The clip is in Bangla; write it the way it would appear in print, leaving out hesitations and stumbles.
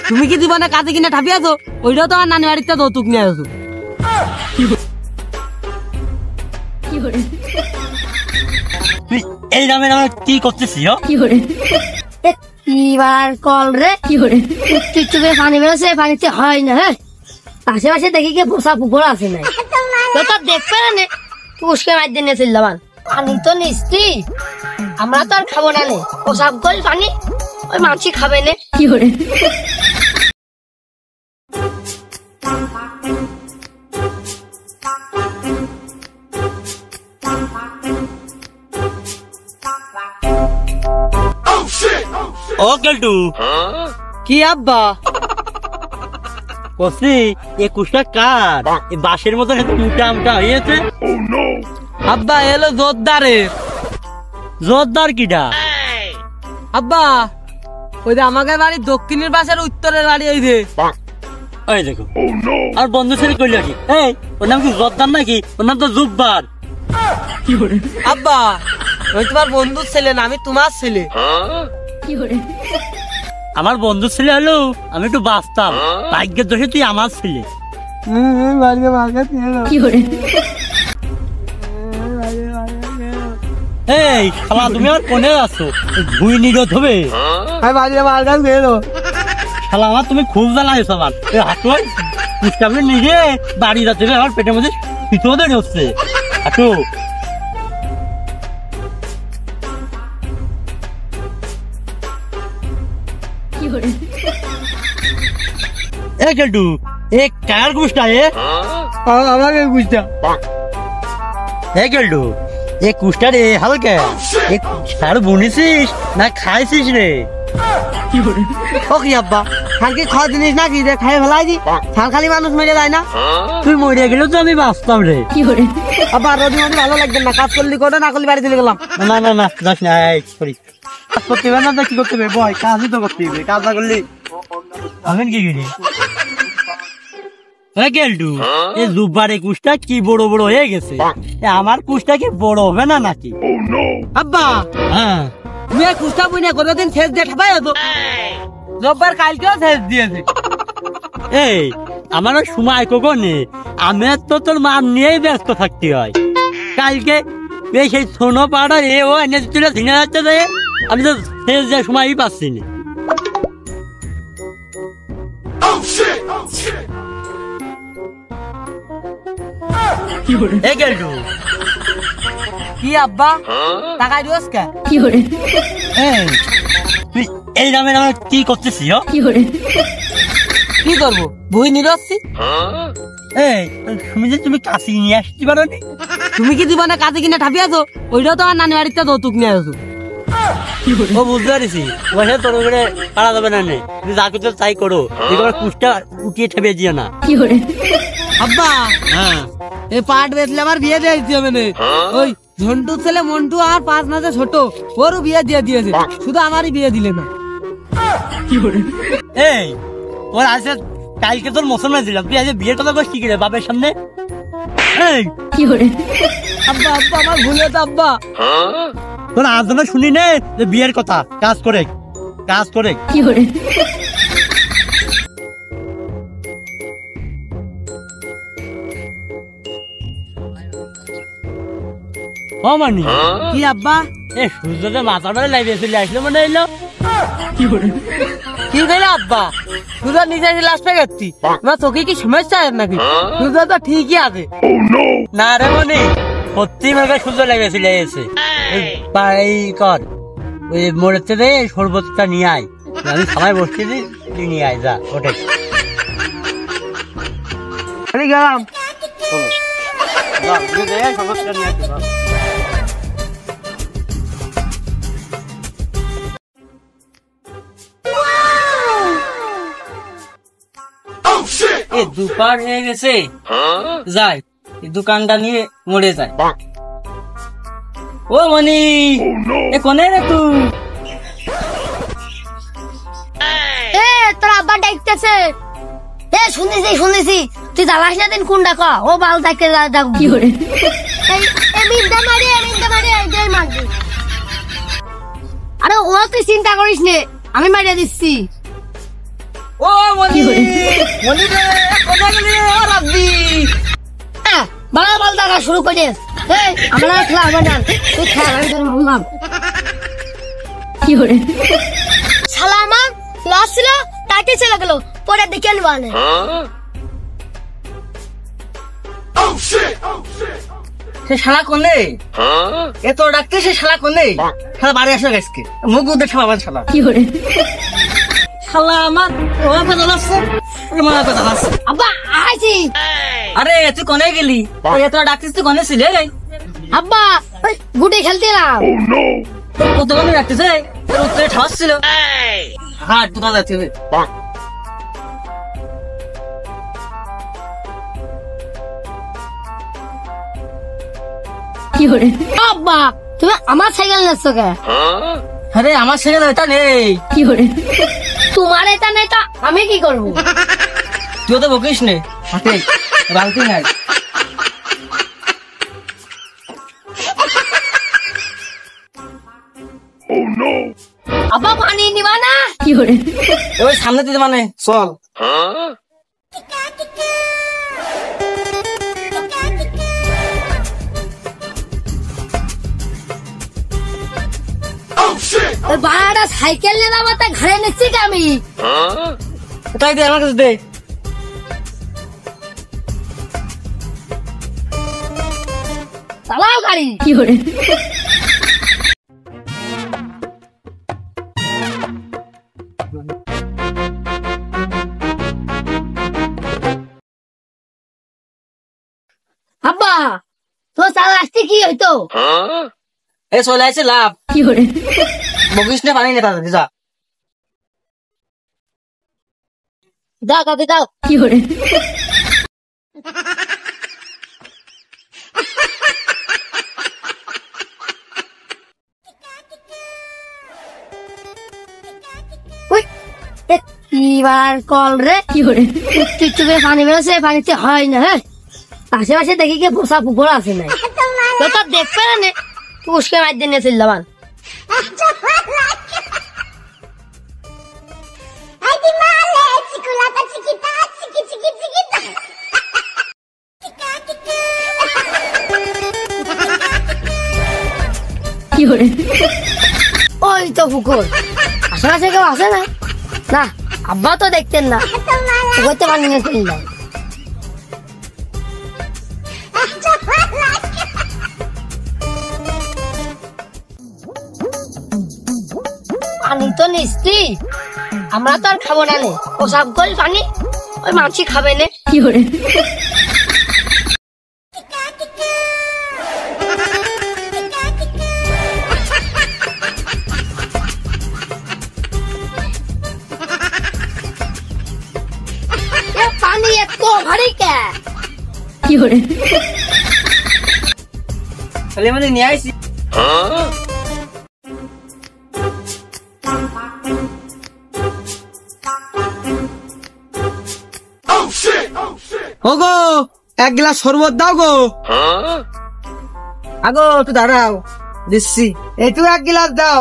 তুমি কি জীবনে কাজে কিনে ঠাপিয়াছো? ওইটাও তো আমার নানি বাড়িতে যৌতুক নিয়ে আসো। তুই এই নামে কি করতেছি? এবার কল রে একটু করে পানি বেরোছে, পানিতে হয় না। হ্যাঁ, আশেপাশে দেখি কে বসা পুকুর আছে নাই, তো দেখবে না পুষ্কে মার দিয়ে চললাম। পানি তো নিচ্ছি, আমরা তো আর খাবো না নে, প্রসাব করি পানি ওই মাছি খাবে না। কি করে ও কেলটু, কি আব্বা? কসি এ কুষ্টা কার? এই বাঁশের মতন মোটা মোটা হয়েছে। আব্বা এলো জোরদারে। জোরদার কিটা? আব্বা ওই যে আমাদের বাড়ির দক্ষিণের পাশের উত্তরের বাড়ি, ওই যে ওই দেখো। আর বন্ধু ছেলে কইল কি? এই ওর নাম কি জোরদার নাকি? ওর নাম তো জুব্বার। আব্বা ওই তোমার বন্ধুর ছেলে না, আমি তোমার ছেলে। আমার বন্ধুর ছেলে হলো, আমি একটু বাঁচতাম। ভাগ্যের দোষে তুই আমার ছেলে। এই শালা তুমি আর কোনে আছো? ভুই নিগত হবে। শালা আমার তুমি খুব জ্বালাইছ আমার। হাঁটু পুষ্টাবলি নিজে বাড়ি যাচ্ছে, আমার পেটের মধ্যে পিছনে হচ্ছে। হাঁটু এ কার কুষ্টা? আমাকে বুঝতে এ গেলটু, এ কুষ্টা রে হালকা। এ সার বুনেছিস না খাইছিস রে? ও কি আব্বা, খালকে খাওয়া জিনিস নাকি যে খাই ফেলাই দি? খাল খালি মানুষ মেরে যায় না? তুই মরে গেলেও তো আমি বাঁচতাম রে। আব্বা রোদি মদি ভালো লাগবে না, কাজ করলি করে না করলি বাড়ি চলে গেলাম। না না না যাস না, সরি। কাজ করতে হবে না, কি করতে হবে? বয় কাজই তো করতে হবে, কাজ না করলি হবেন কি গেলি? গেলটু, এই জুব্বারে কুষ্টা কি বড় বড় হয়ে গেছে। আমার কুষ্টা কি বড় হবে না নাকি? আব্বা হ্যাঁ, তুমি এই কুষ্টা বই না কোনোদিন শেষ দিয়ে ঠাপাই হতো। রোববার কালকেও শেষ দিয়েছে। এই আমার সময় কখনে, আমি তো তোর মান নিয়েই ব্যস্ত থাকতে হয়। কালকে সেই সোনো পাউডার এ ও এনে তুলে ঝিঙে যাচ্ছে যে, আমি তো শেষ যে সময়ই পাচ্ছি না। কি আব্বা টাকা দিওস কে? তুই এই নামে কি করতেছি? কি করবো, বই নিরচ্ছি। তুমি যে তুমি কাশি নিয়ে আসতে পারো নি? তুমি কি জীবনে কাজে কিনে ঠাপিয়াছো? ওইটাও তো আমার নানি বাড়িতে যৌতুক নিয়ে আসো। ও বুঝতে পারছি, বসে তোর করে পারা যাবে না। তুমি যা করতে তাই করো, কুষ্টা উঠিয়ে ঠেপিয়ে দিও না। আব্বা হ্যাঁ, এই পাট বেচলে আমার বিয়ে দিয়ে দিতে হবে না। ওই ঝন্টুর ছেলে মন্টু আর 5 মাসে ছোট, ওরও বিয়ে দিয়ে দিয়েছে, শুধু আমারই বিয়ে দিলে না। এই ওর আজ কালকে তোর মুসলমান দিলাম, তুই আজ বিয়ের কথা বলছিস কি রে বাপের সামনে? আব্বা আব্বা আমার ভুল হতো আব্বা। তোর আজ না শুনি নে যে বিয়ের কথা, কাজ করে কাজ করে। ও মানি কি আব্বা? এ সূর্যতে মাথাটা লাগিয়ে চলে আসলো মনে হইলো। কি কইলে আব্বা? সূর্য নিচে লাস্ট পেয়ে গেছি, তোমার চোখে কি সমস্যা আছে নাকি? সূর্য তো ঠিকই আছে। না রে মনি, সত্যি আমাকে সূর্য লেগেছিল। এসে এই কর, ওই মোড়ের থেকে শরবতটা নিয়ে আয়। আমি খামায় বসছি, তুই নিয়ে আয়, যা ওঠে। গেলাম শরবতটা নিয়ে আসি। দুপার হয়ে গেছে, যাই দোকানটা নিয়ে মরে যায়। ও মনি, এ কোনে রে তুই? তোর আব্বা ডাকতেছে। শুনেছি তুই জ্বালাস না দিন কোনটা ক, ও বাল থাকতে কি করে আরে ও তুই চিন্তা করিস নে, আমি মারিয়া দিচ্ছি। ও মনি রে কোথায় গেলি ও রাব্বি? বালা বাল দেখা শুরু করিস। এই আমরা খেলা হবে না, তুই খেলা আমি তোর বললাম। শালা আমার লস ছিল, তাকে চলে গেল, পরে দেখে আনবো না। সে শালা কোনে? এত ডাকতে সে শালা কোনে? শালা বাড়ি আসো আজকে, মুখ উঠে খাওয়াবেন শালা। শালা আমার ও কথা লাগছে, আমার কথা লাগছে। আব্বা আইছি। আরে তুই কোনে গেলি? এত ডাকতিস তুই কোনে ছিলে রে? আব্বা ওই গুটে খেলতে এলাম। কত কোনে ডাকতিছে? তোর উত্তরে ঠাস ছিল। হাট দুটা যাচ্ছে। আব্বা তুমি আমার সাইকেল নেছো কে? আরে আমার সাইকেল এটা নেই। তোমার এটা নেই তো আমি কি করবো? তুই তো বকিস নে, হাতে বালতি নাই। আব্বা পানি নিবা না? ওই সামনে দিতে মানে চল। ওই ভাড়াটা সাইকেল নিয়ে যাবো তা ঘরে নিচ্ছি কি আমি? তাই দে আমার কাছে দে। চালাও গাড়ি। আব্বা তো চালা আসতে কি হইতো? এ চলে আসছে লাভ। বকিস নে পানি নেতা যা। দাও দাদি দাও। এবার কল রে একটু করে পানি বেরোছে, পানিতে হয় না। হ্যাঁ আশেপাশে দেখি কি বসা পুকুর আছে নাই, তো তো দেখবে না উসকে মার দিয়ে নিয়ে চললাম। ওই তো পুকুর, আশেপাশে কেউ আসে না। না আব্বা তো দেখতেন না, পুকুরতে পানি নিয়ে চললাম। পানি তো নিচ্ছি, আমরা তো আর খাবো না, ওসব গোল পানি ওই মাছি খাবে না। পানি এত ভারী কে? তাহলে মানে নিয়ে আসি। ওগো এক গ্লাস শরবত দাও গো। আগো একটু দাঁড়াও, দিচ্ছি। একটু এক গ্লাস দাও।